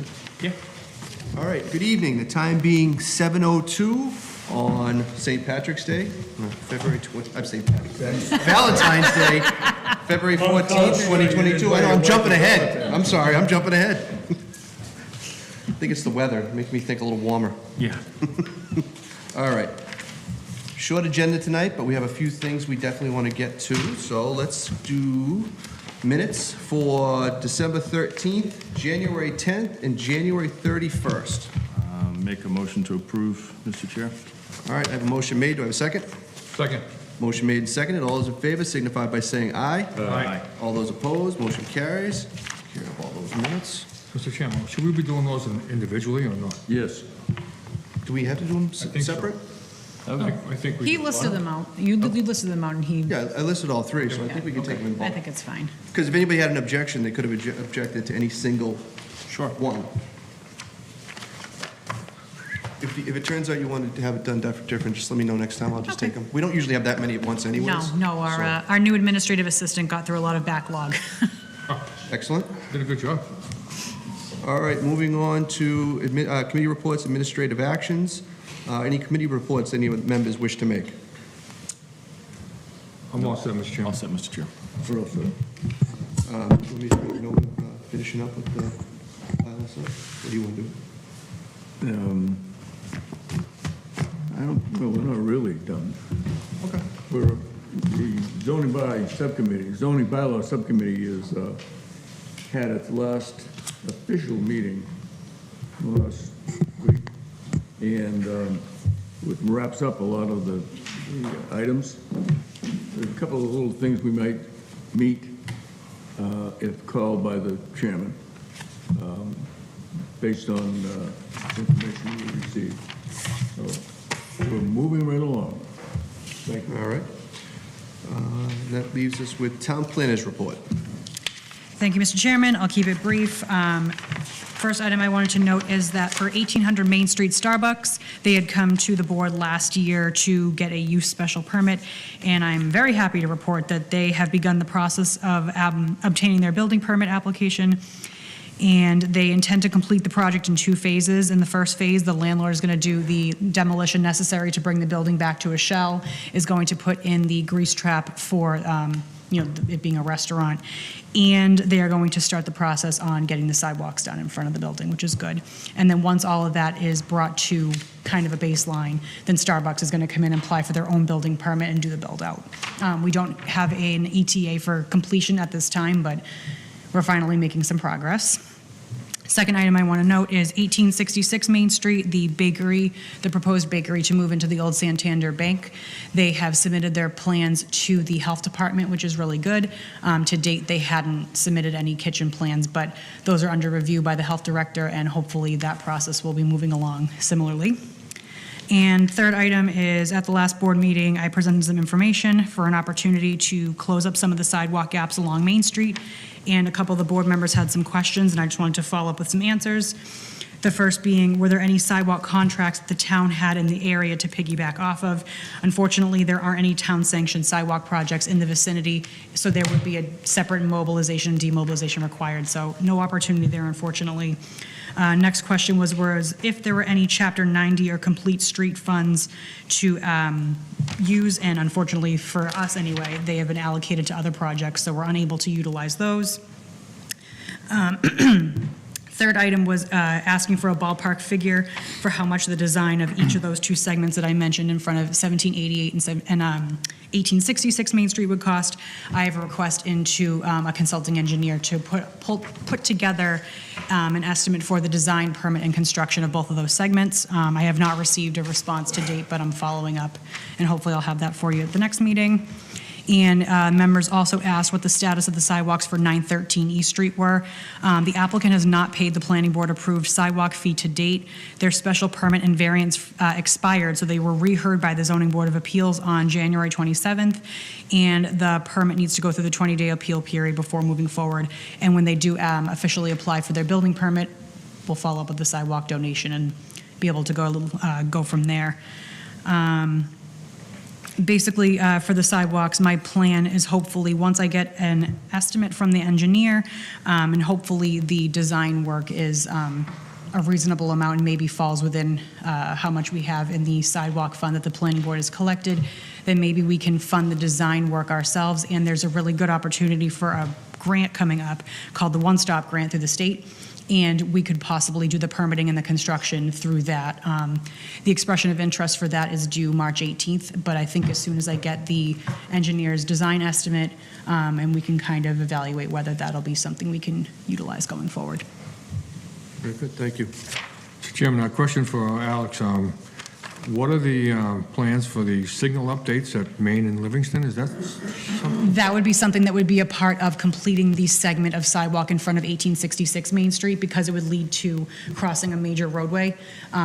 right? Yeah. All right, good evening. The time being 7:02 on St. Patrick's Day, February 20, I'm St. Patrick's Day, Valentine's Day, February 14th, 2022. I know, I'm jumping ahead. I'm sorry, I'm jumping ahead. I think it's the weather. It makes me think a little warmer. Yeah. All right. Short agenda tonight, but we have a few things we definitely want to get to. So let's do minutes for December 13th, January 10th, and January 31st. Make a motion to approve, Mr. Chair. All right, I have a motion made. Do I have a second? Second. Motion made and seconded. All those in favor signify by saying aye. Aye. All those opposed, motion carries. Here are all those minutes. Mr. Chairman, should we be doing those individually or not? Yes. Do we have to do them I think so. separate? I think we He do. listed them out. You listed them out, and he, Yeah, I listed all three, so I think we can take them in I bulk. think it's fine. Because if anybody had an objection, they could have objected to any single one. If it turns out you wanted to have it done different, just let me know next time. I'll just take them. We don't usually have that many at once anyways. No, our new administrative assistant got through a lot of backlog. Excellent. Did a good job. All right, moving on to committee reports, administrative actions. Any committee reports any members wish to make? I'm all set, Mr. Chairman. All set, Mr. Chair. We're all set. Finishing up with the bylaw stuff? What do you want to do? I don't, well, we're not really done. Okay. We're, the zoning bylaw subcommittee is, had its last official meeting last week. And it wraps up a lot of the items. There's a couple of little things we might meet if called by the chairman, based on information we received. So we're moving right along. Thank you. All right. That leaves us with town planners report. Thank you, Mr. Chairman. I'll keep it brief. First item I wanted to note is that for 1800 Main Street Starbucks, they had come to the board last year to get a use special permit, and I'm very happy to report that they have begun the process of obtaining their building permit application, and they intend to complete the project in 2 phases. In the first phase, the landlord is going to do the demolition necessary to bring the building back to a shell, is going to put in the grease trap for it being a restaurant, and they are going to start the process on getting the sidewalks done in front of the building, which is good. And then once all of that is brought to kind of a baseline, then Starbucks is going to come in and apply for their own building permit and do the build out. We don't have an ETA for completion at this time, but we're finally making some progress. Second item I want to note is 1866 Main Street, the bakery, the proposed bakery to move into the old Santander Bank. They have submitted their plans to the health department, which is really good. To date, they hadn't submitted any kitchen plans, but those are under review by the health director, and hopefully that process will be moving along similarly. And third item is, at the last board meeting, I presented some information for an opportunity to close up some of the sidewalk gaps along Main Street, and a couple of the board members had some questions, and I just wanted to follow up with some answers. The first being, were there any sidewalk contracts that the town had in the area to piggyback off of? Unfortunately, there aren't any town-sanctioned sidewalk projects in the vicinity, so there would be a separate mobilization and demobilization required, so no opportunity there, unfortunately. Next question was if there were any Chapter 90 or complete street funds to use, and unfortunately for us anyway, they have been allocated to other projects, so we're unable to utilize those. Third item was asking for a ballpark figure for how much the design of each of those 2 segments that I mentioned in front of 1788 and 1866 Main Street would cost. I have a request into a consulting engineer to put together an estimate for the design, permit, and construction of both of those segments. I have not received a response to date, but I'm following up, and hopefully I'll have that for you at the next meeting. And members also asked what the status of the sidewalks for 913 East Street were. The applicant has not paid the planning board approved sidewalk fee to date. Their special permit and variance expired, so they were reheard by the Zoning Board of Appeals on January 27th, and the permit needs to go through the 20-day appeal period before moving forward. And when they do officially apply for their building permit, we'll follow up with the sidewalk donation and be able to go from there. Basically, for the sidewalks, my plan is hopefully, once I get an estimate from the engineer, and hopefully the design work is a reasonable amount and maybe falls within how much we have in the sidewalk fund that the planning board has collected, then maybe we can fund the design work ourselves. And there's a really good opportunity for a grant coming up called the One Stop Grant through the state. And we could possibly do the permitting and the construction through that. The expression of interest for that is due March 18th, but I think as soon as I get the engineer's design estimate, and we can kind of evaluate whether that'll be something we can utilize going forward. Very good, thank you. Mr. Chairman, a question for Alex. What are the plans for the signal updates at Maine and Livingston? Is that something? That would be something that would be a part of completing the segment of sidewalk in front of 1866 Main Street, because it would lead to crossing a major roadway.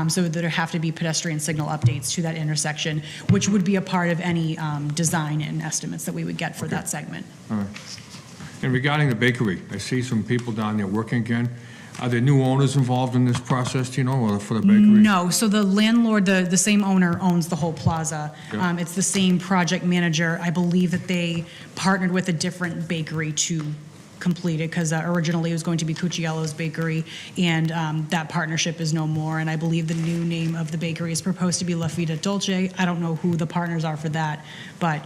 So there'd have to be pedestrian signal updates to that intersection, which would be a part of any design and estimates that we would get for that segment. All right. And regarding the bakery, I see some people down there working again. Are there new owners involved in this process, do you know, or for the bakery? No, so the landlord, the same owner owns the whole plaza. Yeah. It's the same project manager. I believe that they partnered with a different bakery to complete it, because originally it was going to be Cucciello's Bakery, and that partnership is no more. And I believe the new name of the bakery is proposed to be La Fida Dolce. I don't know who the partners are for that, but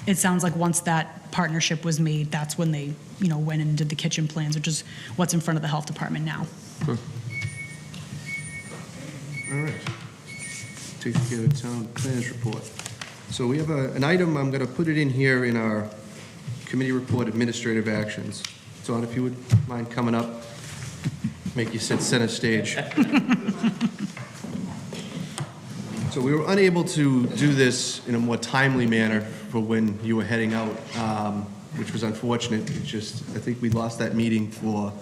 it sounds like once that partnership was made, that's when they, went and did the kitchen plans, which is what's in front of the health department now. Good. All right. Takes care of the town planners report. So we have an item, I'm going to put it in here in our committee report, administrative actions. Dawn, if you would mind coming up, make you sit center stage. So we were unable to do this in a more timely manner for when you were heading out, which was unfortunate. It's just, I think we lost that meeting for,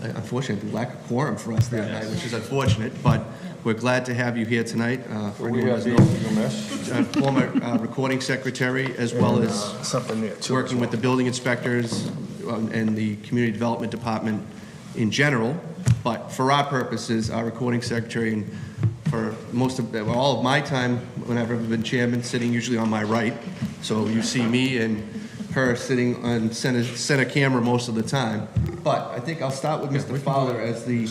unfortunately, lack of quorum for us that night, which is unfortunate, but we're glad to have you here tonight. For anyone who doesn't know, former recording secretary, as well as working with the building inspectors and the community development department in general. But for our purposes, our recording secretary, and for all of my time, whenever I've been chairman, sitting usually on my right. So you see me and her sitting on center camera most of the time. But I think I'll start with Mr. Fowler as the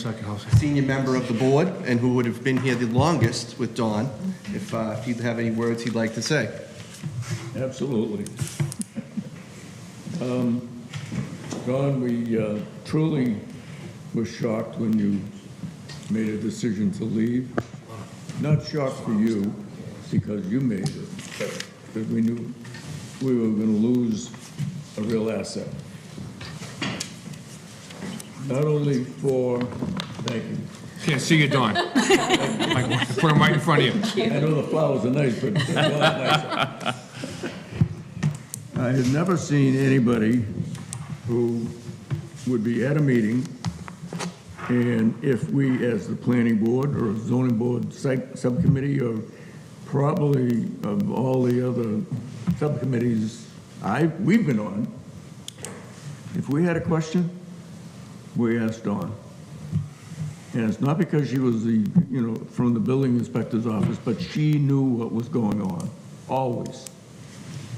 senior member of the board and who would have been here the longest with Dawn, if he'd have any words he'd like to say. Absolutely. Don, we truly were shocked when you made a decision to leave. Not shocked for you, because you made it, but because we knew we were going to lose a real asset. Not only for, thank you. Can't see you, Don. Like, put them right in front of you. I know the flowers are nice, but they're a lot nicer. I have never seen anybody who would be at a meeting, and if we, as the planning board or zoning board subcommittee, or probably of all the other subcommittees we've been on, if we had a question, we asked Dawn. And it's not because she was from the building inspector's office, but she knew what was going on, always,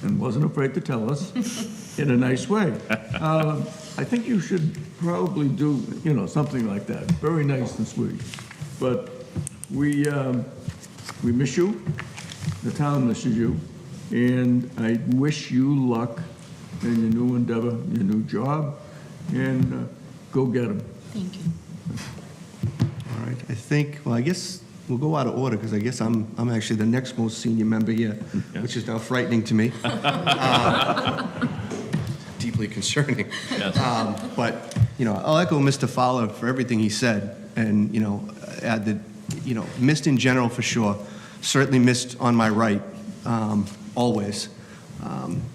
and wasn't afraid to tell us in a nice way. I think you should probably do, something like that. Very nice and sweet. But we miss you. The town misses you. And I wish you luck in your new endeavor, your new job, and go get them. Thank you. All right, I guess we'll go out of order, because I guess I'm actually the next most senior member here, which is now frightening to me. Deeply concerning. Yes. But, I'll echo Mr. Fowler for everything he said, and, add that, missed in general for sure, certainly missed on my right, always,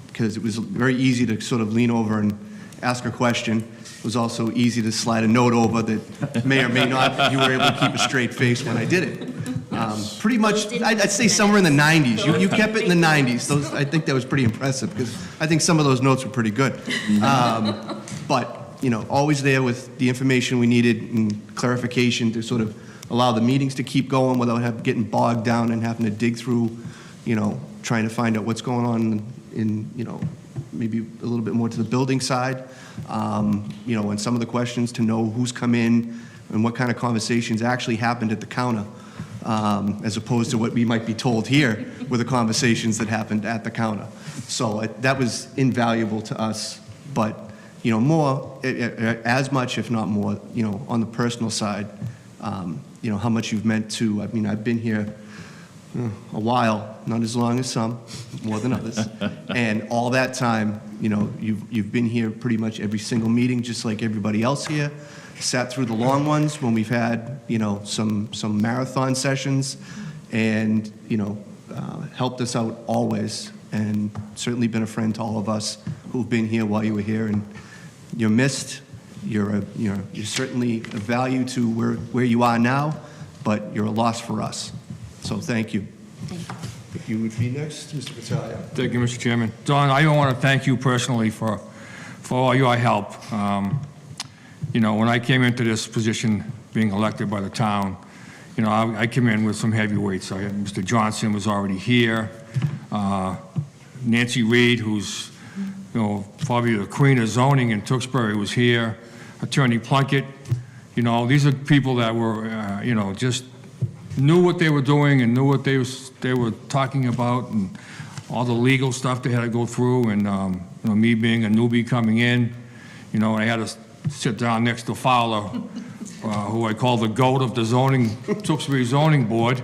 because it was very easy to sort of lean over and ask a question. It was also easy to slide a note over that may or may not, you were able to keep a straight face when I did it. Pretty much, I'd say somewhere in the 90s. You kept it in the 90s. I think that was pretty impressive, because I think some of those notes were pretty good. But, always there with the information we needed and clarification to sort of allow the meetings to keep going without getting bogged down and having to dig through trying to find out what's going on in, maybe a little bit more to the building side, and some of the questions to know who's come in and what kind of conversations actually happened at the counter, as opposed to what we might be told here were the conversations that happened at the counter. So that was invaluable to us, but, more, as much, if not more, on the personal side, how much you've meant to, I've been here a while, not as long as some, more than others. And all that time, you've been here pretty much every single meeting, just like everybody else here. Sat through the long ones when we've had, some marathon sessions, and, helped us out always, and certainly been a friend to all of us who've been here while you were here. And you're missed. You're certainly a value to where you are now, but you're a loss for us. So thank you. If you would be next, Mr. Battaglia. Thank you, Mr. Chairman. Don, I want to thank you personally for all your help. When I came into this position, being elected by the town, I came in with some heavyweights. Mr. Johnson was already here. Nancy Reed, who's, probably the queen of zoning in Tewksbury, was here. Attorney Plunkett. These are people that were, just knew what they were doing and knew what they were talking about, and all the legal stuff they had to go through. And me being a newbie coming in, I had to sit down next to Fowler, who I call the goat of the Tewksbury zoning board.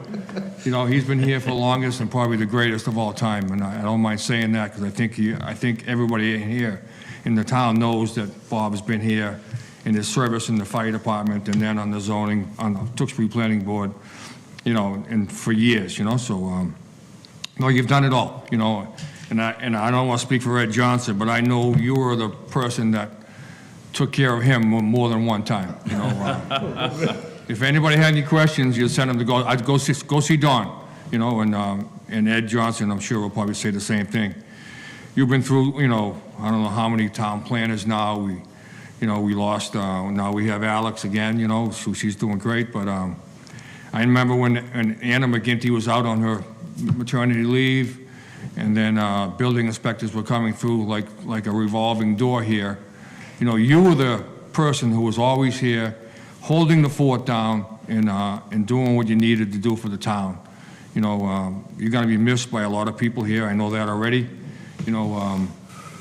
He's been here for the longest and probably the greatest of all time, and I don't mind saying that, because I think everybody in here in the town knows that Bob has been here in his service in the fire department, and then on the Tewksbury Planning Board, and for years, so, you've done it all, and I don't want to speak for Ed Johnson, but I know you were the person that took care of him more than one time, If anybody had any questions, you'd send them to I'd go see Don, and Ed Johnson, I'm sure, will probably say the same thing. You've been through, I don't know how many town planners now. We lost, now we have Alex again, so she's doing great, but I remember when Anna McGinty was out on her maternity leave, and then building inspectors were coming through like a revolving door here. You were the person who was always here, holding the fort down and doing what you needed to do for the town. You're going to be missed by a lot of people here. I know that already.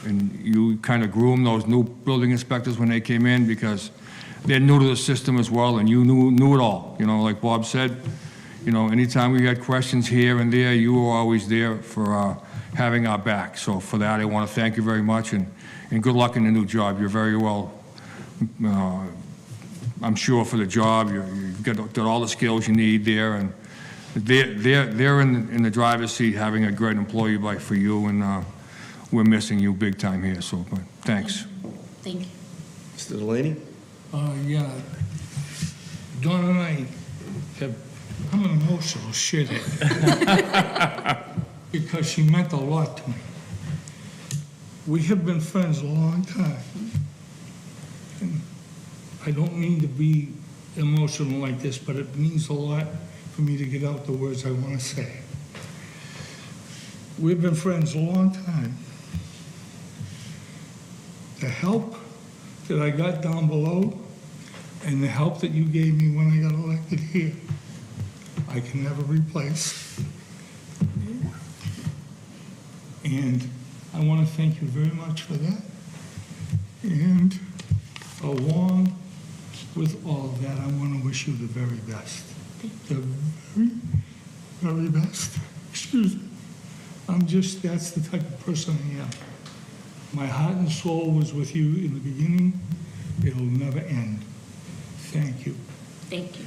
And you kind of groomed those new building inspectors when they came in, because they're new to the system as well, and you knew it all. Like Bob said, anytime we had questions here and there, you were always there for having our back. So for that, I want to thank you very much, and good luck in the new job. You're very well, I'm sure, for the job. You've got all the skills you need there, and they're in the driver's seat, having a great employee like for you, and we're missing you big time here. So, but thanks. Thank you. Mr. Delaney? Yeah, Dawn and I I'm an emotional shithead. Because she meant a lot to me. We have been friends a long time. And I don't mean to be emotional like this, but it means a lot for me to get out the words I want to say. We've been friends a long time. The help that I got down below and the help that you gave me when I got elected here, I can never replace. And I want to thank you very much for that. And along with all of that, I want to wish you the very best. The very, very best. Excuse me. That's the type of person I am. My heart and soul was with you in the beginning. It'll never end. Thank you. Thank you.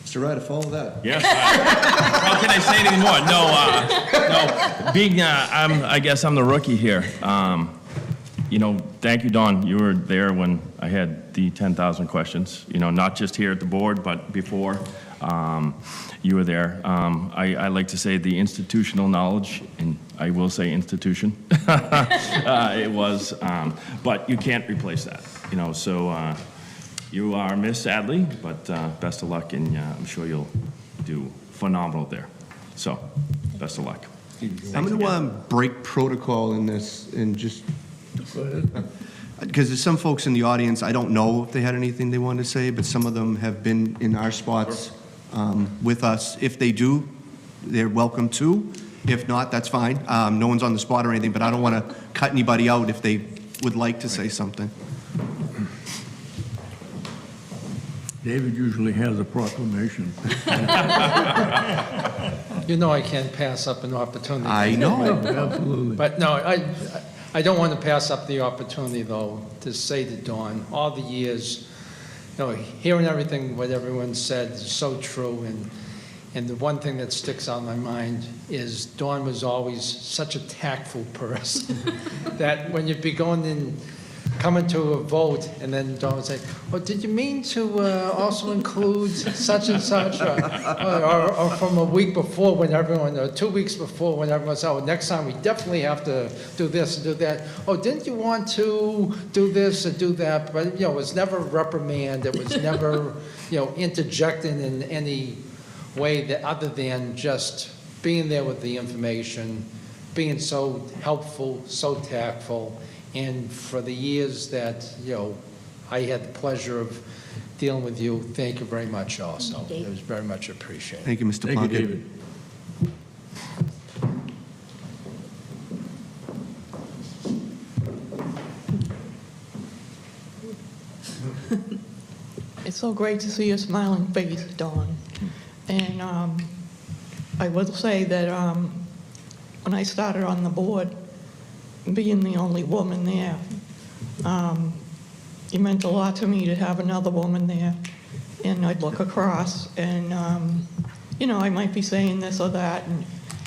Mr. Ryder, follow that. Yes. How can I say anything more? No. Being, I guess I'm the rookie here. Thank you, Don. You were there when I had the 10,000 questions. Not just here at the board, but before. You were there. I like to say the institutional knowledge, and I will say institution. It was, but you can't replace that. So you are missed sadly, but best of luck, and I'm sure you'll do phenomenal there. So, best of luck. I'm going to break protocol in this and just, Go ahead. because there's some folks in the audience, I don't know if they had anything they wanted to say, but some of them have been in our spots with us. If they do, they're welcome to. If not, that's fine. No one's on the spot or anything, but I don't want to cut anybody out if they would like to say something. David usually has a proclamation. You know I can't pass up an opportunity. I know. Absolutely. But no, I don't want to pass up the opportunity, though, to say to Dawn, all the years, you know, hearing everything, what everyone said is so true, and the one thing that sticks out in my mind is Dawn was always such a tactful person that when you'd be going in, coming to a vote, and then Dawn would say, "Oh, did you mean to also include such and such?" Or from a week before when everyone, or 2 weeks before when everyone said, "Oh, next time we definitely have to do this and do that." "Oh, didn't you want to do this and do that?" But, you know, it was never a reprimand. It was never, you know, interjecting in any way that other than just being there with the information, being so helpful, so tactful. And for the years that, you know, I had the pleasure of dealing with you, thank you very much also. It was very much appreciated. Thank you, Mr. Thank you, Plunkett. David. It's so great to see a smiling face, Dawn. And I will say that when I started on the board, being the only woman there, it meant a lot to me to have another woman there. And I'd look across and, you know, I might be saying this or that, and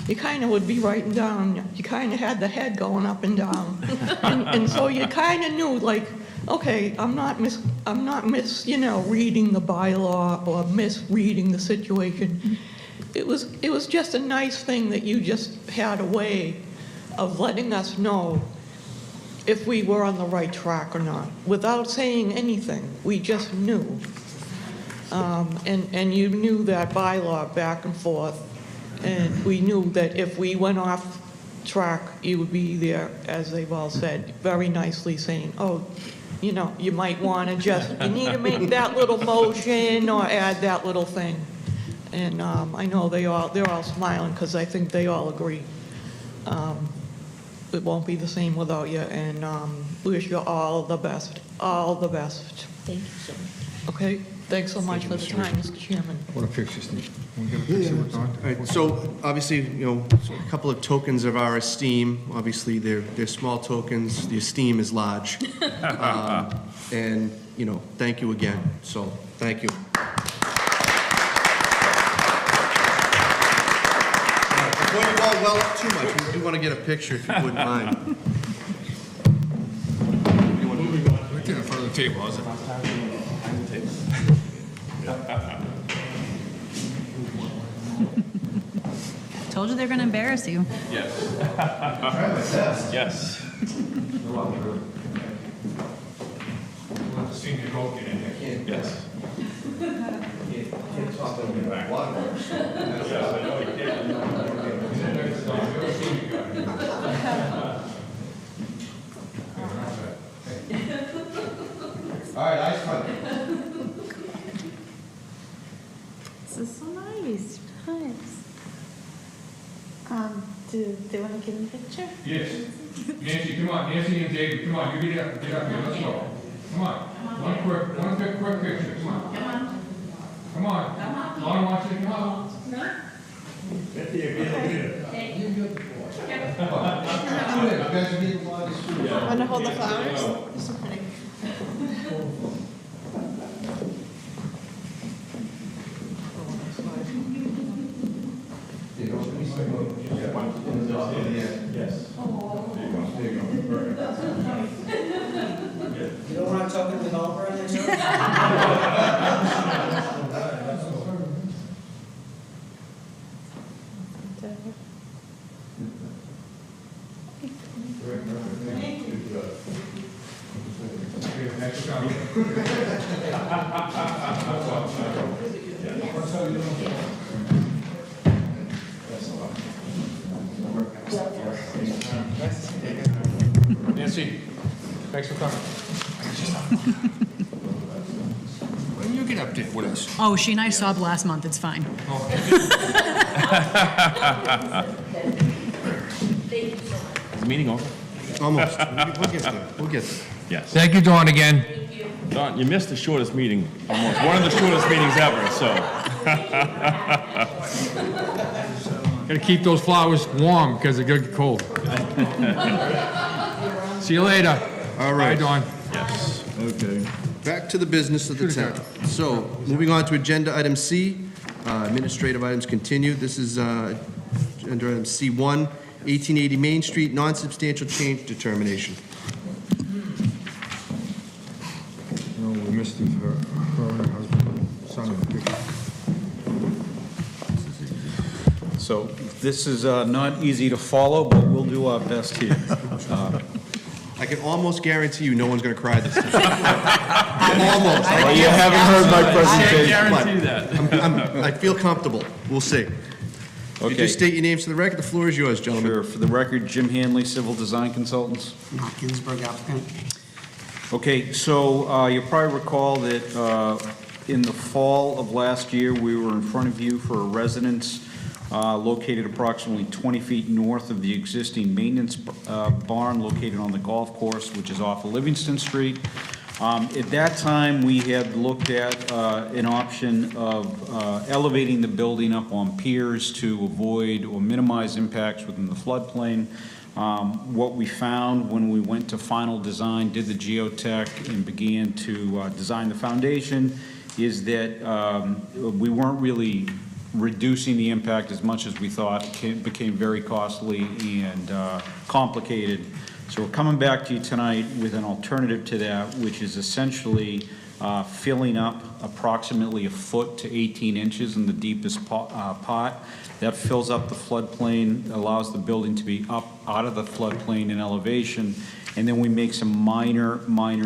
you kind of would be writing down, you kind of had the head going up and down. And so you kind of knew, like, okay, I'm not you know, reading the bylaw or misreading the situation. It was just a nice thing that you just had a way of letting us know if we were on the right track or not, without saying anything. We just knew. And you knew that bylaw back and forth, and we knew that if we went off track, you would be there, as they've all said, very nicely saying, "Oh, you know, you might want to you need to make that little motion or add that little thing." And I know they're all smiling because I think they all agree. It won't be the same without you, and we wish you all the best, all the best. Thank you so much. Okay? Thanks so much for the time, Mr. Chairman. What a picture, Steve. Want to get a picture with Dawn? All right, so obviously, you know, a couple of tokens of our esteem. Obviously, they're small tokens. The esteem is large. And, you know, thank you again. So, thank you. Before you all well up too much, we do want to get a picture if you wouldn't mind. Right there in front of the table, how's it? Told you they're going to embarrass you. Yes. Yes. Senior vote in there. Yes. All right, ice cream. This is so nice. Nice. Do they want to get in a picture? Yes. Nancy, come on, Nancy and David, come on, you get up here, let's go. Come on, one quick picture, come on. Come on. Lauren wants you to come on. Want to hold the flowers? They're so pretty. You don't want to talk to the developer on this? Thanks for coming. When you get up there with us? Oh, she and I sobbed last month, it's fine. Is the meeting over? Almost. We'll get there. We'll get there. Yes. Thank you, Dawn, again. Don, you missed the shortest meeting, almost, one of the shortest meetings ever, so. Gotta keep those flowers warm because they're gonna get cold. See you later. All right. Bye, Dawn. Yes. Okay. Back to the business of the town. So, moving on to agenda item C, administrative items continued. This is agenda item C1, 1880 Main Street, non-substantial change determination. No, we missed it, her and her husband, son in the picture. So this is not easy to follow, but we'll do our best here. I can almost guarantee you no one's going to cry this time. Almost. Well, you haven't heard my I presentation. guarantee that. I feel comfortable. We'll see. Could you Okay, just state your names to the record? The floor is yours, gentlemen. sure. For the record, Jim Hanley, Civil Design Consultants. Mark Ginsburg applicant. Okay, so you probably recall that in the fall of last year, we were in front of you for a residence located approximately 20 feet north of the existing maintenance barn located on the golf course, which is off of Livingston Street. At that time, we had looked at an option of elevating the building up on piers to avoid or minimize impacts within the floodplain. What we found when we went to final design, did the geotech, and began to design the foundation is that we weren't really reducing the impact as much as we thought. It became very costly and complicated. So we're coming back to you tonight with an alternative to that, which is essentially filling up approximately a foot to 18 inches in the deepest pot. That fills up the floodplain, allows the building to be up out of the floodplain in elevation, and then we make some minor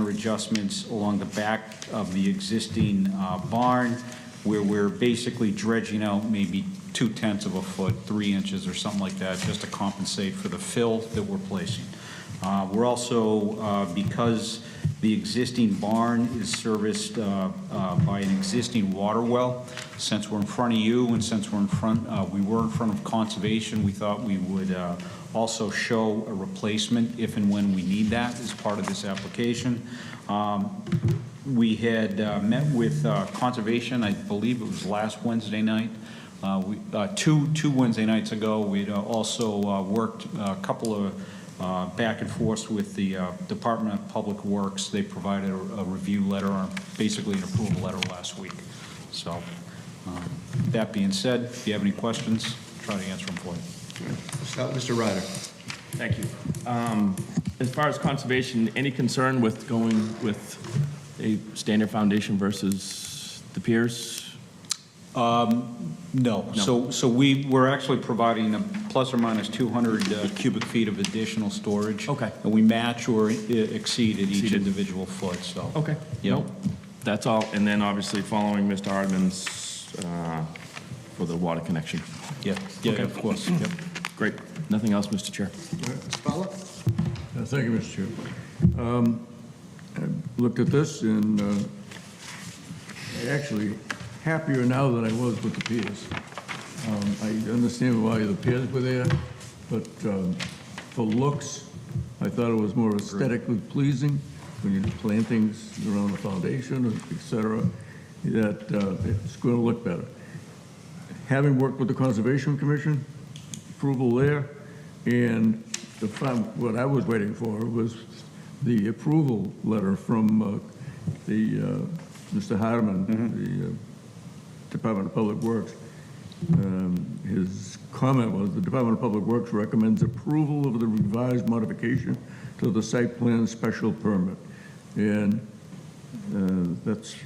adjustments along the back of the existing barn, where we're basically dredging out maybe 2/10 of a foot, 3 inches or something like that, just to compensate for the fill that we're placing. We're also, because the existing barn is serviced by an existing water well, since we're in front of you and since we're in front, we were in front of conservation, we thought we would also show a replacement if and when we need that as part of this application. We had met with conservation, I believe it was last Wednesday night. Two Wednesday nights ago, we'd also worked a couple of back and forth with the Department of Public Works. They provided a review letter, or basically an approval letter last week. So that being said, if you have any questions, try to answer them for you. Start with Mr. Ryder. Thank you. As far as conservation, any concern with going with a standard foundation versus the piers? No. So we're actually providing a plus or minus 200 cubic feet of additional storage. Okay. And we match or exceed at each Exceeded. individual foot, so. Okay. Yep. Nope. That's all. And then obviously following Mr. Hardman's for the water connection. Yeah, Okay. of course, yep. Great. Nothing else, Mr. Chair. All right, Mr. Fowler? Thank you, Mr. Chair. I looked at this and actually happier now than I was with the piers. I understand why the piers were there, but for looks, I thought it was more aesthetically pleasing when you plant things around the foundation, et cetera, that it's going to look better. Having worked with the Conservation Commission, approval there, and what I was waiting for was the approval letter from Mr. Hardeman, the Department of Public Works. His comment was, the Department of Public Works recommends approval of the revised modification to the site plan special permit. And that's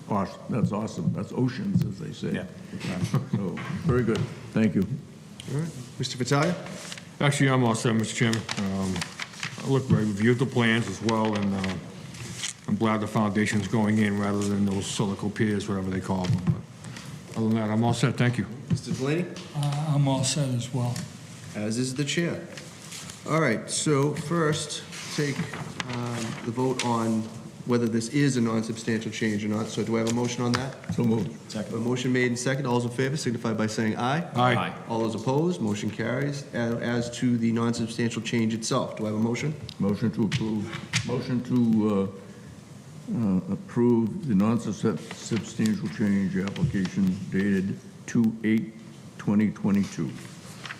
awesome. That's awesome. That's oceans, as they say. Yeah. So, very good. Thank you. All right. Mr. Vitalia? Actually, I'm all set, Mr. Chairman. I reviewed the plans as well, and I'm glad the foundation's going in rather than those silico piers, whatever they call them. But other than that, I'm all set. Thank you. Mr. Delaney? I'm all set as well. As is the chair. All right, so first, take the vote on whether this is a non-substantial change or not. So do I have a motion on that? So moved. A motion made and second. All those in favor signify by saying aye. Aye. All those opposed, motion carries. As to the non-substantial change itself, do I have a motion? Motion to approve, motion to approve the non-substantial change application dated 2/8/2022.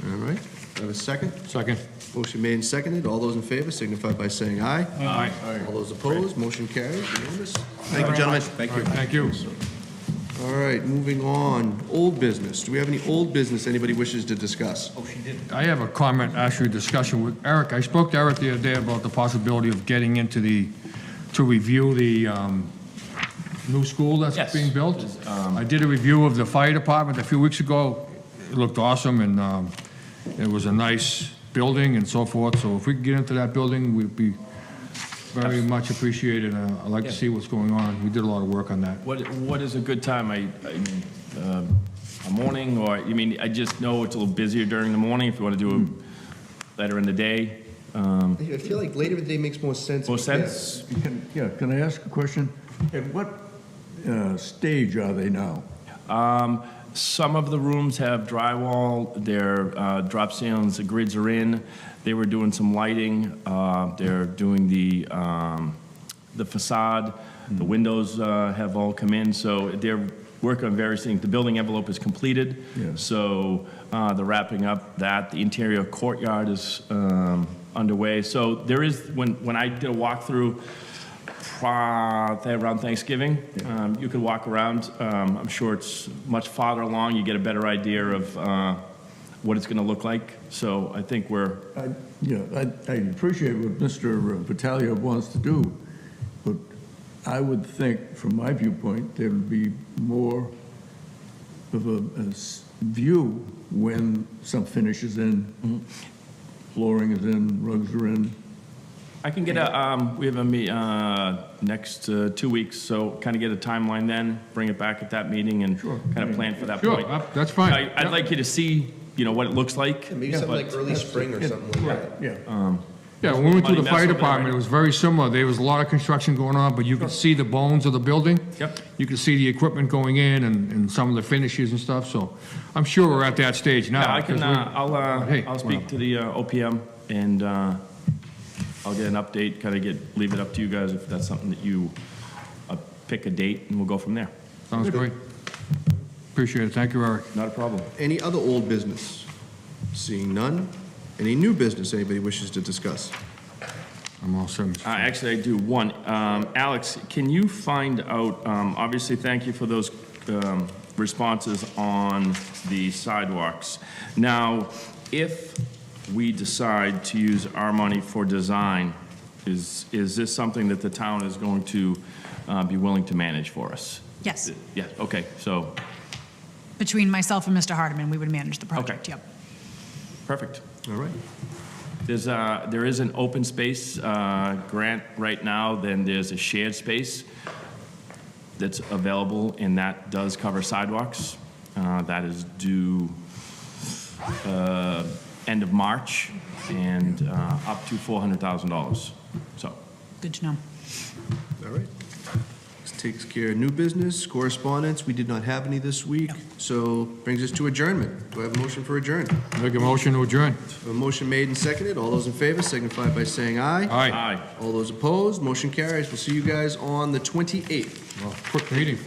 All right. Do I have a second? Second. Motion made and seconded. All those in favor signify by saying aye. Aye. All those opposed, motion carries. Unanimous. Thank you, gentlemen. Thank you. Thank you. All right, moving on. Old business. Do we have any old business anybody wishes to discuss? I have a comment, actually, discussion with Eric. I spoke to Eric the other day about the possibility of getting into to review the new school that's Yes. being built. I did a review of the fire department a few weeks ago. It looked awesome, and it was a nice building and so forth. So if we could get into that building, we'd be very much appreciated. I'd like to see what's going on. We did a lot of work on that. What is a good time? A morning, or, I just know it's a little busier during the morning if you want to do it later in the day. I feel like later in the day makes more sense. More sense? Can I ask a question? At what stage are they now? Some of the rooms have drywall, their drop ceilings, the grids are in. They were doing some lighting. They're doing the facade. The windows have all come in, so they're working on various things. The building envelope is completed, Yes. so they're wrapping up that. The interior courtyard is underway. So there is, when I did a walkthrough around Thanksgiving, you could walk around. I'm sure it's much farther along. You get a better idea of what it's going to look like. So I think we're... I appreciate what Mr. Battaglia wants to do, but I would think, from my viewpoint, there would be more of a view when some finish is in, flooring is in, rugs are in. I can get we have a next 2 weeks, so kind of get a timeline then, bring it back at that meeting and kind of plan for that Sure, point. that's fine. I'd like you to see, what it looks like. Maybe something like early spring or something like that. Yeah. Yeah, when we went through the Money fire mess over there, department, right? it was very similar. There was a lot of construction going on, but you could see the bones of the building. Yep. You could see the equipment going in and some of the finishes and stuff, so I'm sure we're at that stage now. Yeah, I can, 'cause hey, I'll speak to the OPM and I'll get an update, kind of leave it up to you guys if that's something that you pick a date and we'll go from there. Sounds great. Appreciate it. Thank you, Eric. Not a problem. Any other old business? Seeing none. Any new business anybody wishes to discuss? I'm all set, Mr. Chairman. Actually, I do. One, Alex, can you find out, obviously, thank you for those responses on the sidewalks. Now, if we decide to use our money for design, is this something that the town is going to be willing to manage for us? Yes. Yeah, okay, so, Between myself and Mr. Hardeman, we would manage the project, Okay. yep. perfect. All right. There is an open space grant right now, then there's a shared space that's available, and that does cover sidewalks. That is due end of March, and up to $400,000. So, Good to know. All right. This takes care of new business, correspondence. We did not have any this week, so brings us to adjournment. Do I have a motion for adjournment? Make a motion to adjourn. A motion made and seconded. All those in favor signify by saying aye. Aye. All those opposed, motion carries. We'll see you guys on the 28th. Well, quick meeting.